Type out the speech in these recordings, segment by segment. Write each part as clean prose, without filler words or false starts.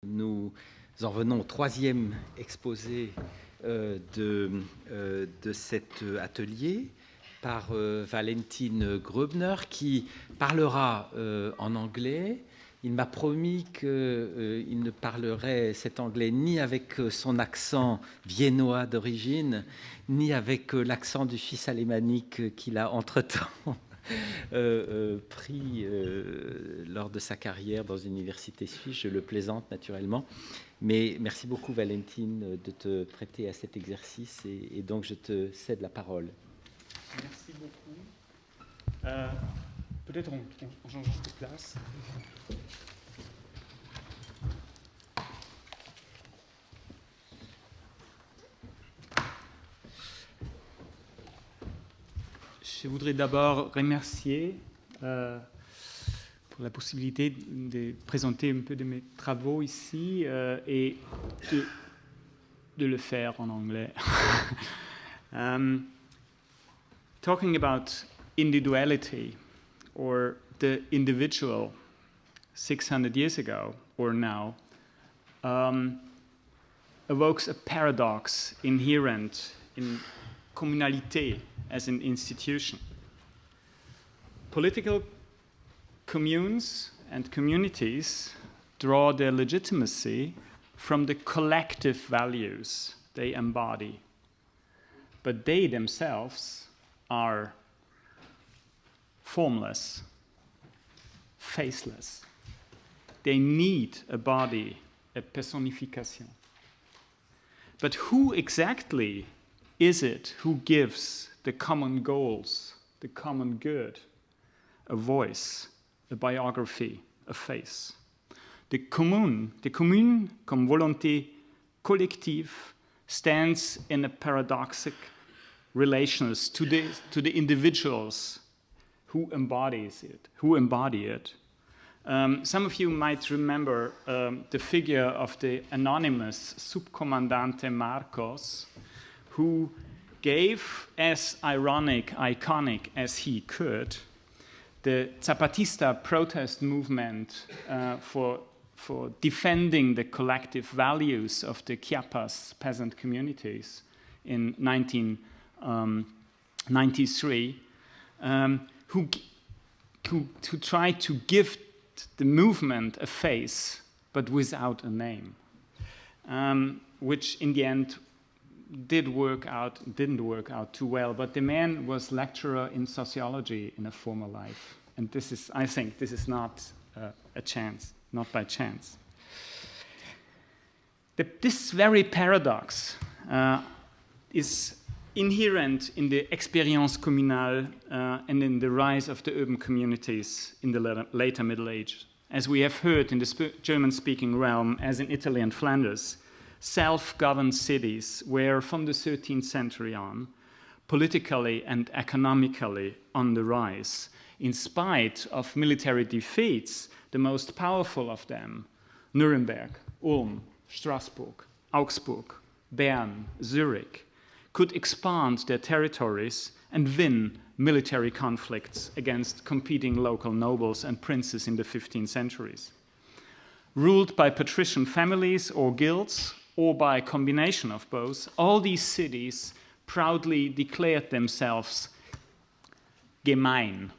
Nous en venons au troisième exposé de cet atelier par Valentin Groebner qui parlera en anglais. Il m'a promis qu'il ne parlerait cet anglais ni avec son accent viennois d'origine, ni avec l'accent du fils alémanique qu'il a entre-temps pris lors de sa carrière dans une université suisse. Je le plaisante naturellement. Mais merci beaucoup, Valentine, de te prêter à cet exercice et donc je te cède la parole. Merci beaucoup. Peut-être on change de place. Je voudrais d'abord remercier pour la possibilité de présenter un peu de mes travaux ici et de le faire en anglais. Talking about individuality or the individual 600 years ago or now evokes a paradox inherent in communalité as an institution. Political communes and communities draw their legitimacy from the collective values they embody, but they themselves are formless, faceless. They need a body, a personification. But who exactly is it who gives the common goals, the common good, a voice, a biography, a face? The commune comme volonté collective stands in a paradoxic relations to the individuals who embody it. Some of you might remember the figure of the anonymous Subcommandante Marcos, who gave, as iconic as he could, the Zapatista protest movement for defending the collective values of the Chiapas peasant communities in 1993, who tried to give the movement a face, but without a name, which in the end didn't work out too well. But the man was lecturer in sociology in a former life, and I think this is not a chance, not by chance. This very paradox is inherent in the expérience communale and in the rise of the urban communities in the later Middle Age. As we have heard in the German-speaking realm, as in Italy and Flanders, self-governed cities were, from the 13th century on, politically and economically on the rise. In spite of military defeats, the most powerful of them, Nuremberg, Ulm, Strasbourg, Augsburg, Bern, Zurich, could expand their territories and win military conflicts against competing local nobles and princes in the 15th centuries. Ruled by patrician families or guilds, or by a combination of both, all these cities proudly declared themselves gemein,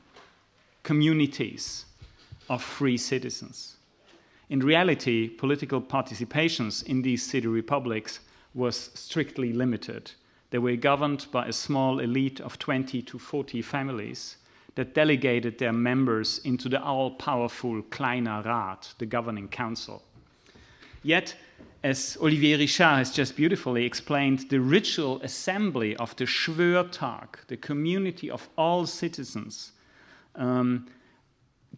communities of free citizens. In reality, political participations in these city republics was strictly limited. They were governed by a small elite of 20 to 40 families that delegated their members into the all-powerful Kleiner Rat, the governing council. Yet, as Olivier Richard has just beautifully explained, the ritual assembly of the Schwörtag, the community of all citizens,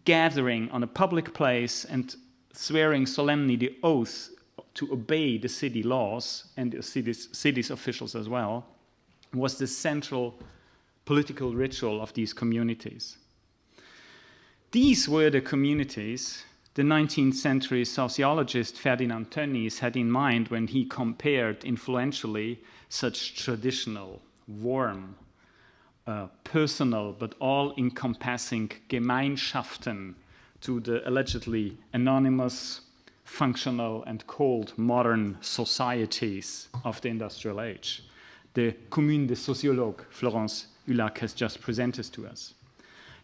gathering on a public place and swearing solemnly the oath to obey the city laws and the city's officials as well, was the central political ritual of these communities. These were the communities the 19th century sociologist Ferdinand Tönnies had in mind when he compared influentially such traditional, warm, personal but all-encompassing Gemeinschaften to the allegedly anonymous functional and cold modern societies of the industrial age. The Commune des Sociologues Florence Ulac has just presented to us.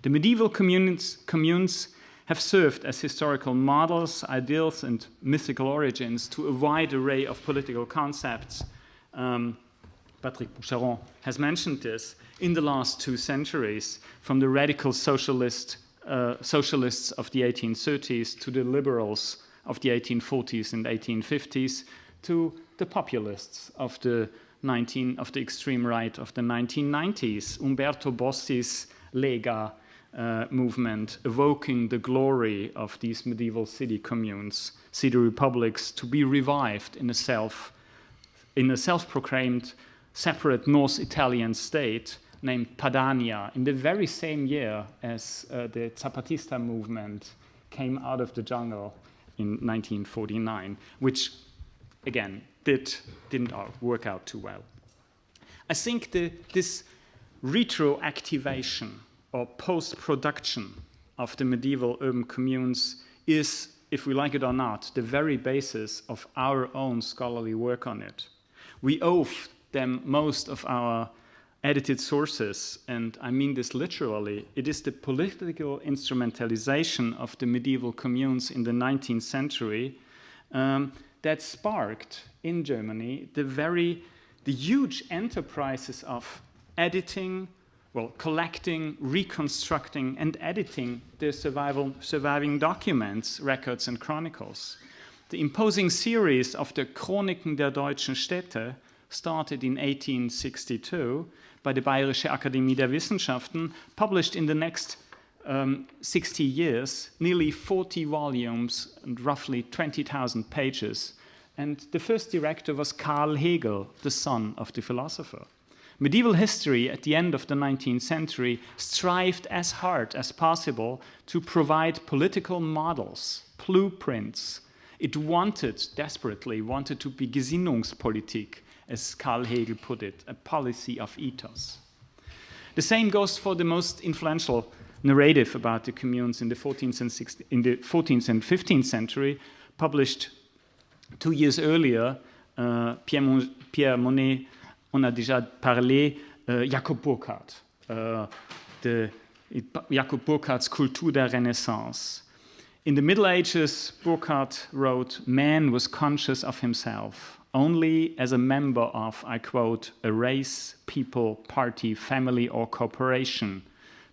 The medieval communes have served as historical models, ideals, and mythical origins to a wide array of political concepts. Patrick Boucheron has mentioned this in the last 2 centuries, from the radical socialists of the 1830s to the liberals of the 1840s and 1850s to the populists of the extreme right of the 1990s. Umberto Bossi's Lega movement, evoking the glory of these medieval city communes, city republics, to be revived in a self-proclaimed separate North Italian state named Padania in the very same year as the Zapatista movement came out of the jungle in 1949, which, again, didn't work out too well. I think this retroactivation or post-production of the medieval urban communes is, if we like it or not, the very basis of our own scholarly work on it. We owe them most of our edited sources, and I mean this literally. It is the political instrumentalization of the medieval communes in the 19th century that sparked in Germany the huge enterprises of editing, collecting, reconstructing, and editing the surviving documents, records, and chronicles. The imposing series of the Chroniken der deutschen Städte started in 1862 by the Bayerische Akademie der Wissenschaften, published in the next 60 years, nearly 40 volumes and roughly 20,000 pages. And the first director was Karl Hegel, the son of the philosopher. Medieval history at the end of the 19th century strived as hard as possible to provide political models, blueprints. It desperately wanted to be Gesinnungspolitik, as Karl Hegel put it, a policy of ethos. The same goes for the most influential narrative about the communes in the 14th and 15th century, published 2 years earlier. Pierre Monet, on a déjà parlé, Jakob Burckhardt, Jakob Burckhart's Kultur der Renaissance. In the Middle Ages, Burckhardt wrote, "Man was conscious of himself only as a member of," I quote, "a race, people, party, family, or corporation,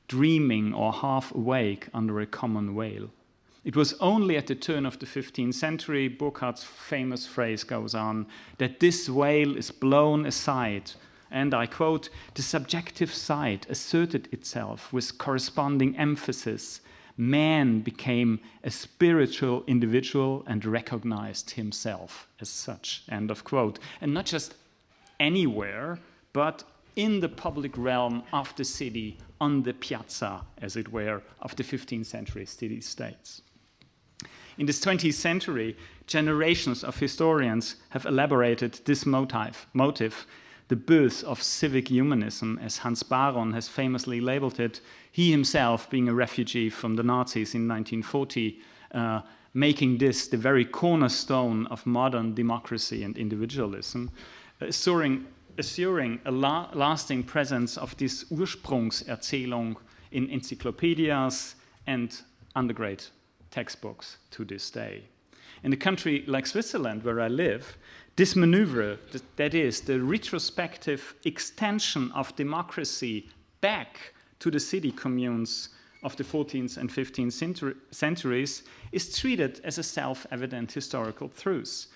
dreaming or half awake under a common whale." It was only at the turn of the 15th century, Burckhardt's famous phrase goes on, that this whale is blown aside, and I quote, "the subjective side asserted itself with corresponding emphasis. Man became a spiritual individual and recognized himself as such," end of quote. And not just anywhere, but in the public realm of the city, on the piazza, as it were, of the 15th century city-states. In this 20th century, generations of historians have elaborated this motive, the birth of civic humanism, as Hans Baron has famously labeled it, he himself being a refugee from the Nazis in 1940, making this the very cornerstone of modern democracy and individualism, assuring a lasting presence of this Ursprungserzählung in encyclopedias and undergrad textbooks to this day. In a country like Switzerland, where I live, this maneuver, that is, the retrospective extension of democracy back to the city communes of the 14th and 15th centuries, is treated as a self-evident historical truth.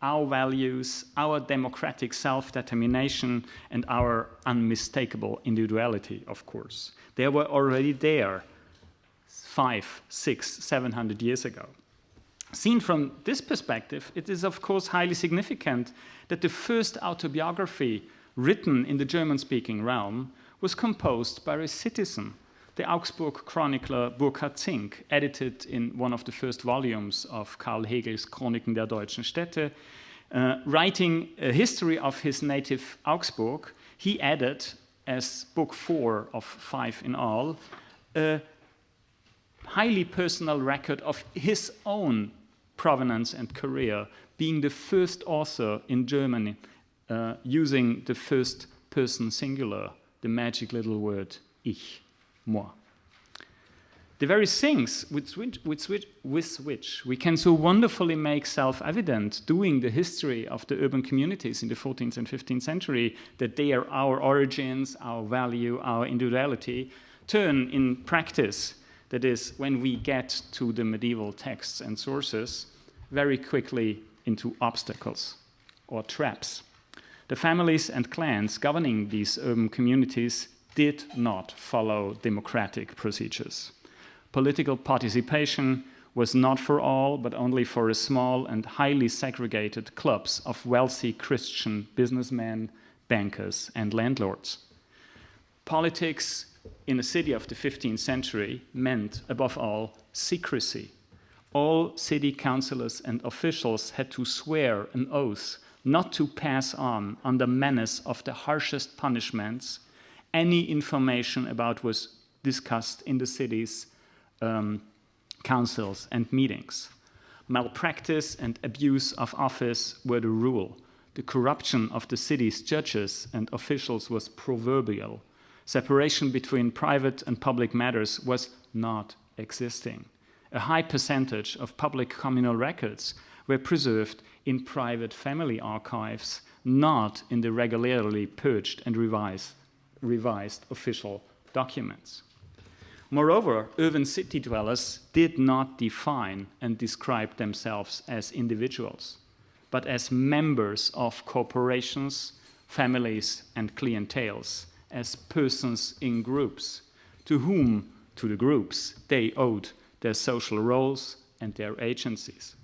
Our values, our democratic self-determination, and our unmistakable individuality, of course, they were already there 500, 600, 700 years ago. Seen from this perspective, it is of course highly significant that the first autobiography written in the German-speaking realm was composed by a citizen, the Augsburg chronicler Burkhard Zink, edited in one of the first volumes of Karl Hegel's Chroniken der deutschen Städte. Writing a history of his native Augsburg, he added, as book 4 of 5 in all, a highly personal record of his own provenance, and career, being the first author in Germany using the first person singular, the magic little word ich, moi. The very things with which we can so wonderfully make self-evident doing the history of the urban communities in the 14th and 15th century, that they are our origins, our value, our individuality, turn in practice, that is, when we get to the medieval texts and sources, very quickly into obstacles or traps. The families and clans governing these urban communities did not follow democratic procedures. Political participation was not for all, but only for a small and highly segregated clubs of wealthy Christian businessmen, bankers, and landlords. Politics in a city of the 15th century meant, above all, secrecy. All city councillors and officials had to swear an oath not to pass on, under menace of the harshest punishments, any information about what was discussed in the city's councils and meetings. Malpractice and abuse of office were the rule. The corruption of the city's judges and officials was proverbial. Separation between private and public matters was not existing. A high percentage of public communal records were preserved in private family archives, not in the regularly purged and revised official documents. Moreover, urban city dwellers did not define and describe themselves as individuals, but as members of corporations, families, and clienteles, as persons in groups, to the groups, they owed their social roles and their agencies.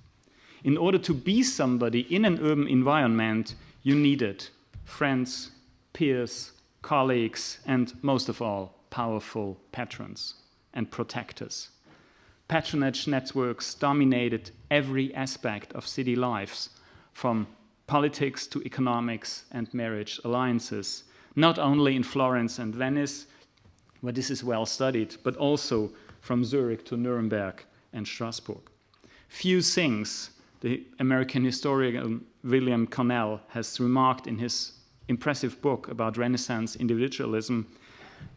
In order to be somebody in an urban environment, you needed friends, peers, colleagues, and most of all, powerful patrons and protectors. Patronage networks dominated every aspect of city lives, from politics to economics and marriage alliances, not only in Florence and Venice, where this is well studied, but also from Zurich to Nuremberg and Strasbourg. Few things, the American historian William Cornell has remarked in his impressive book about Renaissance individualism,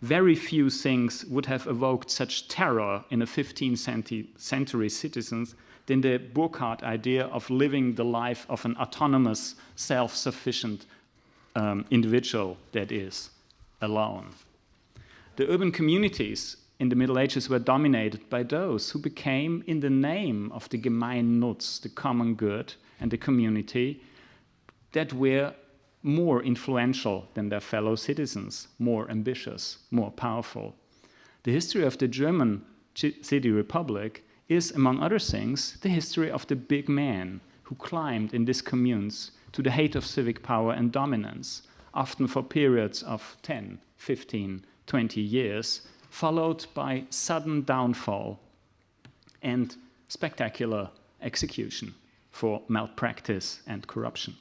very few things would have evoked such terror in a 15th century citizens than the Burckhardt idea of living the life of an autonomous, self-sufficient individual that is alone. The urban communities in the Middle Ages were dominated by those who became, in the name of the Gemeinnutz, the common good, and the community, that were more influential than their fellow citizens, more ambitious, more powerful. The history of the German city republic is, among other things, the history of the big man who climbed in these communes to the height of civic power and dominance, often for periods of 10, 15, 20 years, followed by sudden downfall and spectacular execution for malpractice and corruption.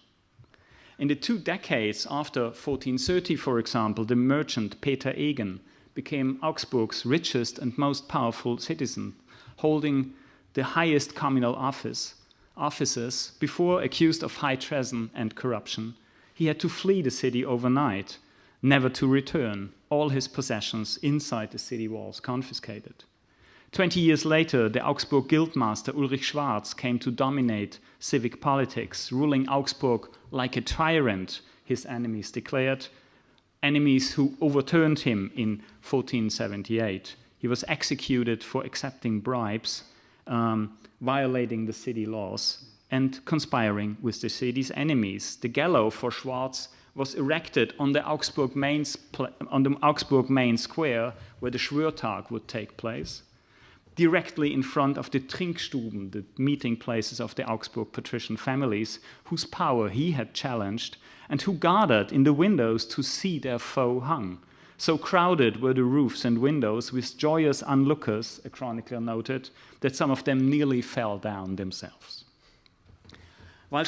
In the 2 decades after 1430, for example, the merchant Peter Egen became Augsburg's richest and most powerful citizen, holding the highest communal offices. Before accused of high treason and corruption, he had to flee the city overnight, never to return, all his possessions inside the city walls confiscated. 20 years later, the Augsburg guildmaster Ulrich Schwarz came to dominate civic politics, ruling Augsburg like a tyrant, his enemies declared, enemies who overturned him in 1478. He was executed for accepting bribes, violating the city laws, and conspiring with the city's enemies. The gallows for Schwarz was erected on the Augsburg main square, where the Schwörtag would take place, directly in front of the Trinkstuben, the meeting places of the Augsburg patrician families, whose power he had challenged, and who gathered in the windows to see their foe hung. So crowded were the roofs and windows with joyous onlookers, a chronicler noted, that some of them nearly fell down themselves. While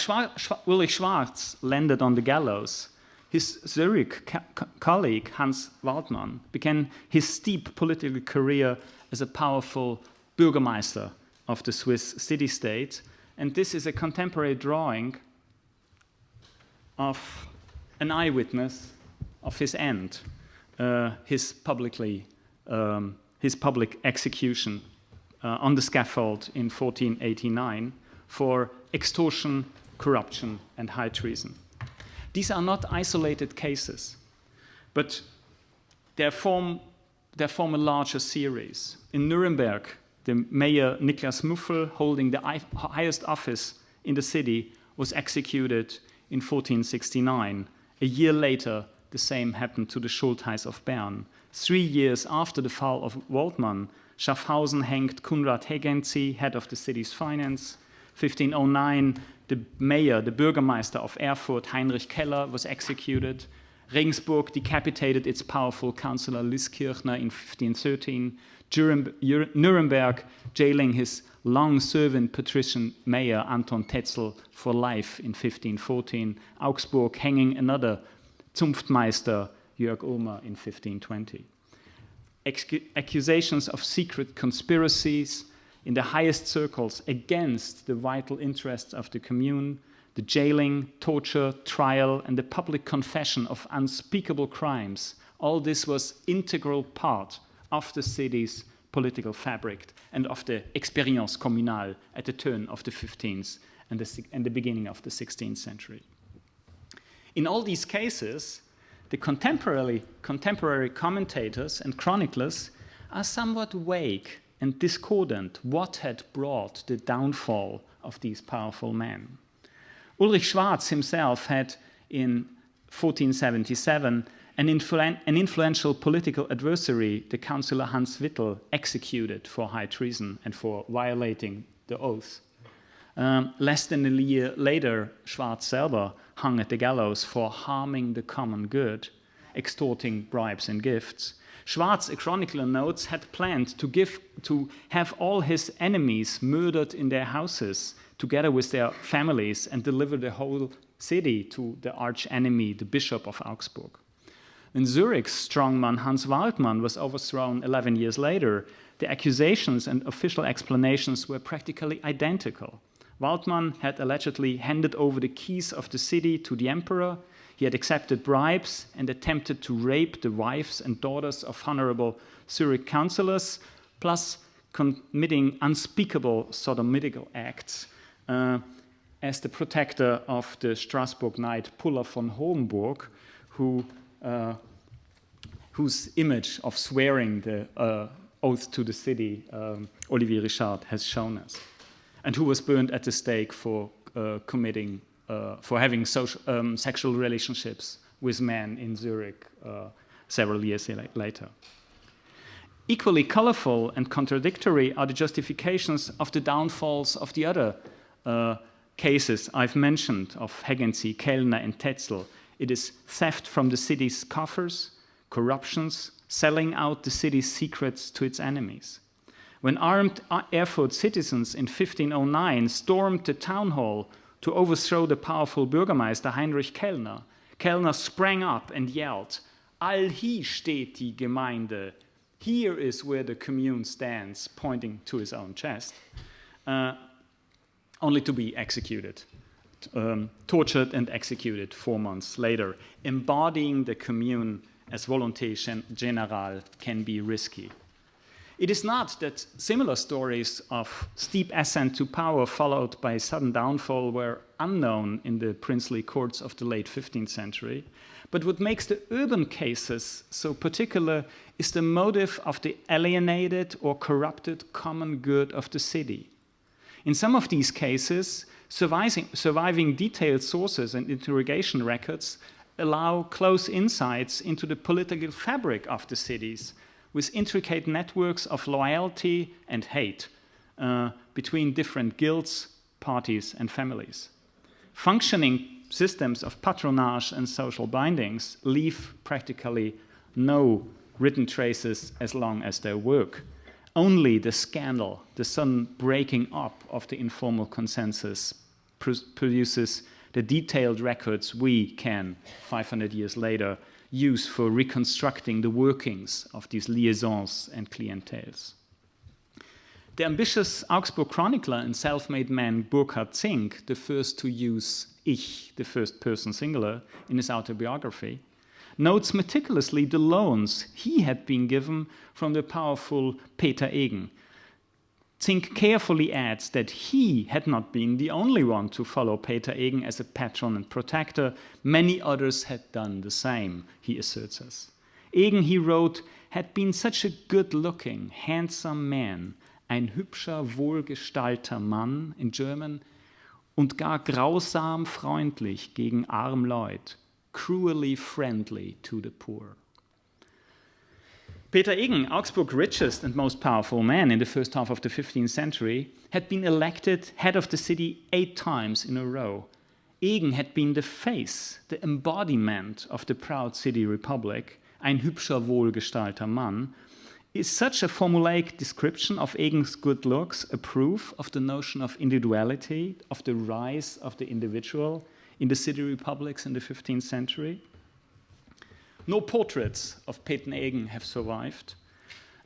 Ulrich Schwarz landed on the gallows, his Zurich colleague Hans Waldmann began his steep political career as a powerful Bürgermeister of the Swiss city-state, and this is a contemporary drawing of an eyewitness of his end, his public execution on the scaffold in 1489 for extortion, corruption, and high treason. These are not isolated cases, but they form a larger series. In Nuremberg, the mayor Niklas Muffel, holding the highest office in the city, was executed in 1469. A year later, the same happened to the Schultheiss of Bern. 3 years after the fall of Waldmann, Schaffhausen hanged Konrad Hegenzi, head of the city's finance. 1509, the mayor, the Bürgermeister of Erfurt, Heinrich Keller, was executed. Regensburg decapitated its powerful councillor Lyskirchner in 1513. Nuremberg jailing his long-serving patrician mayor Anton Tetzel for life in 1514. Augsburg hanging another Zunftmeister, Jörg Ulmer, in 1520. Accusations of secret conspiracies in the highest circles against the vital interests of the commune, the jailing, torture, trial, and the public confession of unspeakable crimes. All this was integral part of the city's political fabric and of the expérience communale at the turn of the 15th and the beginning of the 16th century. In all these cases, the contemporary commentators and chroniclers are somewhat vague and discordant what had brought the downfall of these powerful men. Ulrich Schwarz himself had, in 1477, an influential political adversary, the councillor Hans Wittel, executed for high treason and for violating the oath. Less than a year later, Schwarz selber hung at the gallows for harming the common good, extorting bribes and gifts. Schwarz, a chronicler notes, had planned to have all his enemies murdered in their houses, together with their families, and deliver the whole city to the arch-enemy, the Bishop of Augsburg. In Zurich's strongman Hans Waldmann was overthrown 11 years later. The accusations and official explanations were practically identical. Waldmann had allegedly handed over the keys of the city to the emperor. He had accepted bribes and attempted to rape the wives and daughters of honorable Zurich councillors, plus committing unspeakable sodomitical acts as the protector of the Strasbourg knight Puller von Hohenburg, whose image of swearing the oath to the city Olivier Richard has shown us, and who was burned at the stake for having sexual relationships with men in Zurich several years later. Equally colorful and contradictory are the justifications of the downfalls of the other cases I've mentioned of Hegenzi, Kellner, and Tetzel. It is theft from the city's coffers, corruptions, selling out the city's secrets to its enemies. When armed Erfurt citizens in 1509 stormed the town hall to overthrow the powerful Bürgermeister Heinrich Kellner, Kellner sprang up and yelled, "All hier steht die Gemeinde." Here is where the commune stands, pointing to his own chest, only to be executed, tortured and executed 4 months later. Embodying the commune as volonté générale can be risky. It is not that similar stories of steep ascent to power followed by sudden downfall were unknown in the princely courts of the late 15th century, but what makes the urban cases so particular is the motive of the alienated or corrupted common good of the city. In some of these cases, surviving detailed sources and interrogation records allow close insights into the political fabric of the cities, with intricate networks of loyalty and hate between different guilds, parties, and families. Functioning systems of patronage and social bindings leave practically no written traces as long as they work. Only the scandal, the sudden breaking up of the informal consensus, produces the detailed records we can, 500 years later, use for reconstructing the workings of these liaisons and clienteles. The ambitious Augsburg chronicler and self-made man Burkhard Zink, the first to use ich, the first person singular, in his autobiography, notes meticulously the loans he had been given from the powerful Peter Egen. Zink carefully adds that he had not been the only one to follow Peter Egen as a patron and protector. Many others had done the same, he asserts us. Egen, he wrote, had been such a good-looking, handsome man, ein hübscher, wohlgestalter Mann in German, und gar grausam freundlich gegen arm Leut, cruelly friendly to the poor. Peter Egen, Augsburg's richest and most powerful man in the first half of the 15th century, had been elected head of the city 8 times in a row. Egen had been the face, the embodiment of the proud city republic, ein hübscher, wohlgestalter Mann. Is such a formulaic description of Egen's good looks a proof of the notion of individuality, of the rise of the individual in the city republics in the 15th century? No portraits of Peter Egen have survived,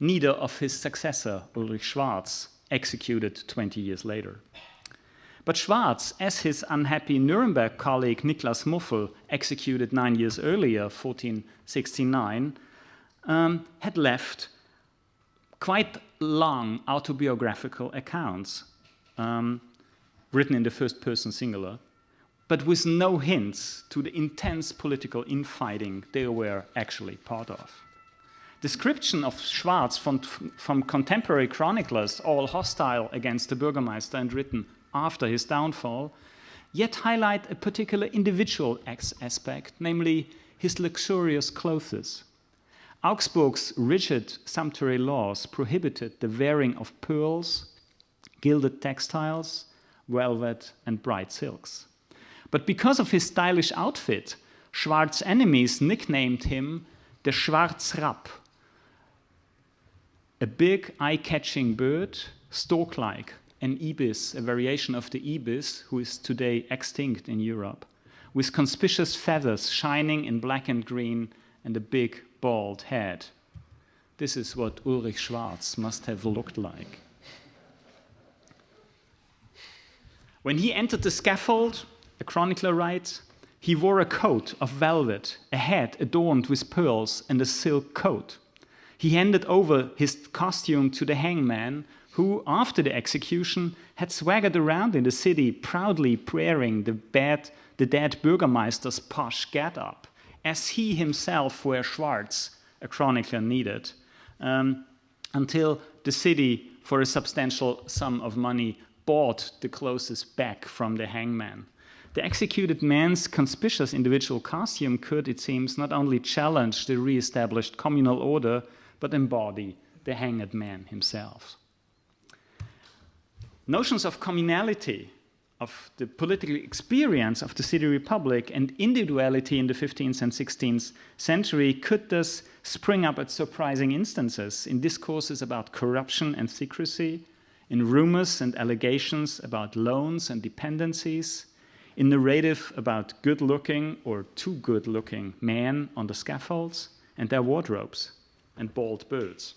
neither of his successor, Ulrich Schwarz, executed 20 years later. But Schwarz, as his unhappy Nuremberg colleague Niklas Muffel, executed 9 years earlier, 1469, had left quite long autobiographical accounts written in the first person singular, but with no hints to the intense political infighting they were actually part of. Description of Schwarz from contemporary chroniclers, all hostile against the Bürgermeister and written after his downfall, yet highlight a particular individual aspect, namely his luxurious clothes. Augsburg's rigid sumptuary laws prohibited the wearing of pearls, gilded textiles, velvet, and bright silks. But because of his stylish outfit, Schwarz's enemies nicknamed him the Schwarzrapp, a big eye-catching bird, stork-like, an ibis, a variation of the ibis, who is today extinct in Europe, with conspicuous feathers shining in black and green and a big bald head. This is what Ulrich Schwarz must have looked like. When he entered the scaffold, a chronicler writes, he wore a coat of velvet, a hat adorned with pearls, and a silk coat. He handed over his costume to the hangman, who, after the execution, had swaggered around in the city, proudly wearing the dead Bürgermeister's posh get-up, as he himself wore Schwarz, a chronicler needed, until the city, for a substantial sum of money, bought the clothes back from the hangman. The executed man's conspicuous individual costume could, it seems, not only challenge the re-established communal order, but embody the hanged man himself. Notions of communality, of the political experience of the city republic, and individuality in the 15th and 16th century could thus spring up at surprising instances in discourses about corruption and secrecy, in rumors and allegations about loans and dependencies, in narrative about good-looking or too good-looking men on the scaffolds and their wardrobes and bald birds.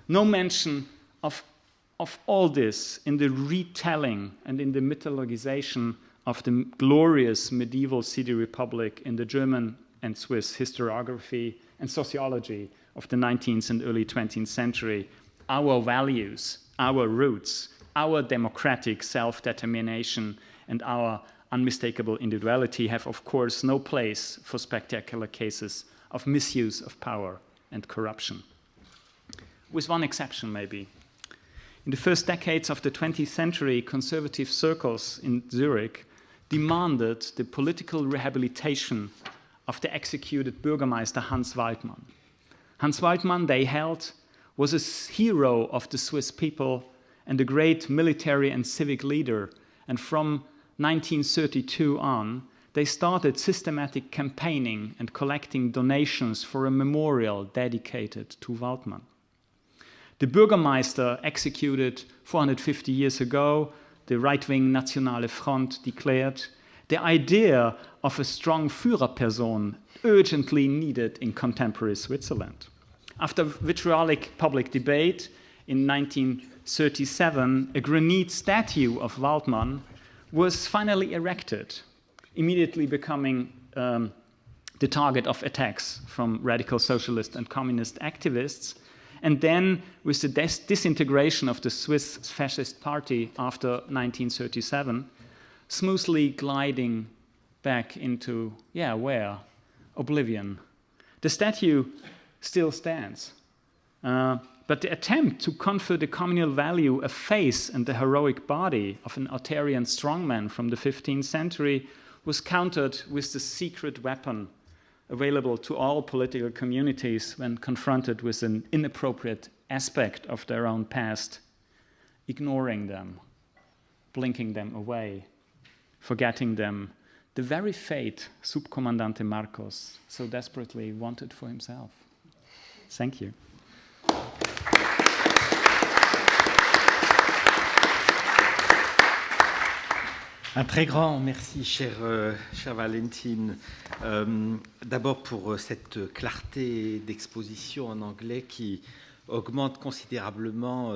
No mention of all this in the retelling and in the mythologization of the glorious medieval city republic in the German and Swiss historiography and sociology of the 19th and early 20th century. Our values, our roots, our democratic self-determination, and our unmistakable individuality have, of course, no place for spectacular cases of misuse of power and corruption. With one exception, maybe. In the first decades of the 20th century, conservative circles in Zurich demanded the political rehabilitation of the executed Bürgermeister Hans Waldmann. Hans Waldmann, they held, was a hero of the Swiss people and a great military and civic leader, and from 1932 on, they started systematic campaigning and collecting donations for a memorial dedicated to Waldmann. The Bürgermeister executed 450 years ago, the right-wing Nationale Front declared, the idea of a strong Führerperson urgently needed in contemporary Switzerland. After vitriolic public debate in 1937, a granite statue of Waldmann was finally erected, immediately becoming the target of attacks from radical socialist and communist activists. And then, with the disintegration of the Swiss Fascist Party after 1937, smoothly gliding back into, where? Oblivion. The statue still stands. But the attempt to confer the communal value a face and the heroic body of an Arthurian strongman from the 15th century was countered with the secret weapon available to all political communities when confronted with an inappropriate aspect of their own past, ignoring them, blinking them away, forgetting them, the very fate Subkommandante Marcos so desperately wanted for himself. Thank you. Un très grand merci, chère Valentine, d'abord pour cette clarté d'exposition en anglais qui augmente considérablement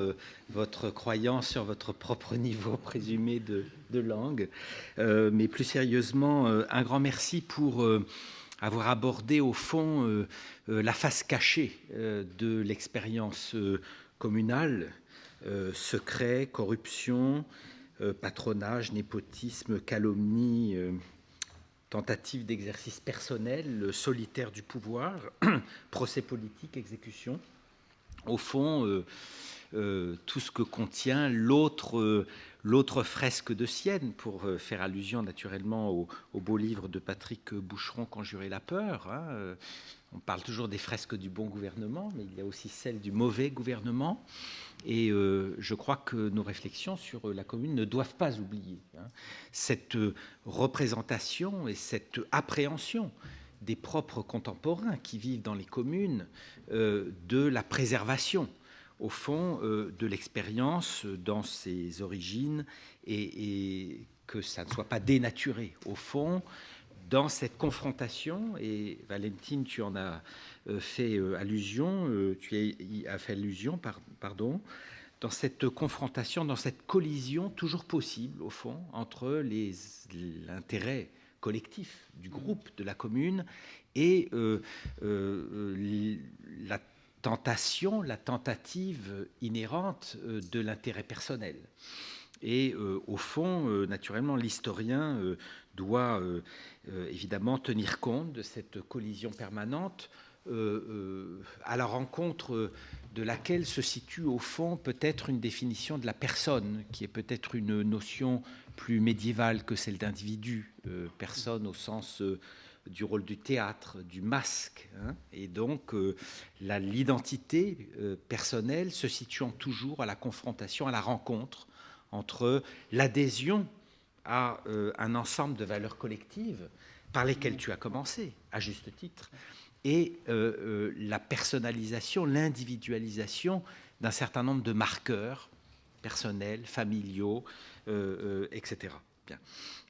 votre croyance sur votre propre niveau présumé de langue. Mais plus sérieusement, un grand merci pour avoir abordé au fond la face cachée de l'expérience communale, secret, corruption, patronage, népotisme, calomnie, tentative d'exercice personnel, solitaire du pouvoir, procès politique, exécution. Au fond, tout ce que contient l'autre fresque de Sienne, pour faire allusion naturellement au beau livre de Patrick Boucheron, Conjurer la peur. On parle toujours des fresques du bon gouvernement, mais il y a aussi celle du mauvais gouvernement. Et je crois que nos réflexions sur la commune ne doivent pas oublier cette représentation et cette appréhension des propres contemporains qui vivent dans les communes de la préservation, au fond, de l'expérience dans ses origines et que ça ne soit pas dénaturé, au fond, dans cette confrontation. Et Valentine, tu en as fait allusion, pardon, dans cette confrontation, dans cette collision toujours possible, au fond, entre l'intérêt collectif du groupe, de la commune, et la tentation, la tentative inhérente de l'intérêt personnel. Et au fond, naturellement, l'historien doit évidemment tenir compte de cette collision permanente à la rencontre de laquelle se situe au fond peut-être une définition de la personne, qui est peut-être une notion plus médiévale que celle d'individu, personne au sens du rôle du théâtre, du masque, et donc l'identité personnelle se situant toujours à la confrontation, à la rencontre entre l'adhésion à un ensemble de valeurs collectives par lesquelles tu as commencé, à juste titre, et la personnalisation, l'individualisation d'un certain nombre de marqueurs personnels, familiaux, etc. Bien.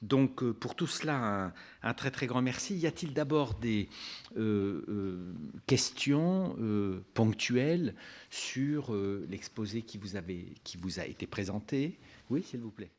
Donc, pour tout cela, un très très grand merci. Y a-t-il d'abord des questions ponctuelles sur l'exposé qui vous a été présenté? Oui, s'il vous plaît.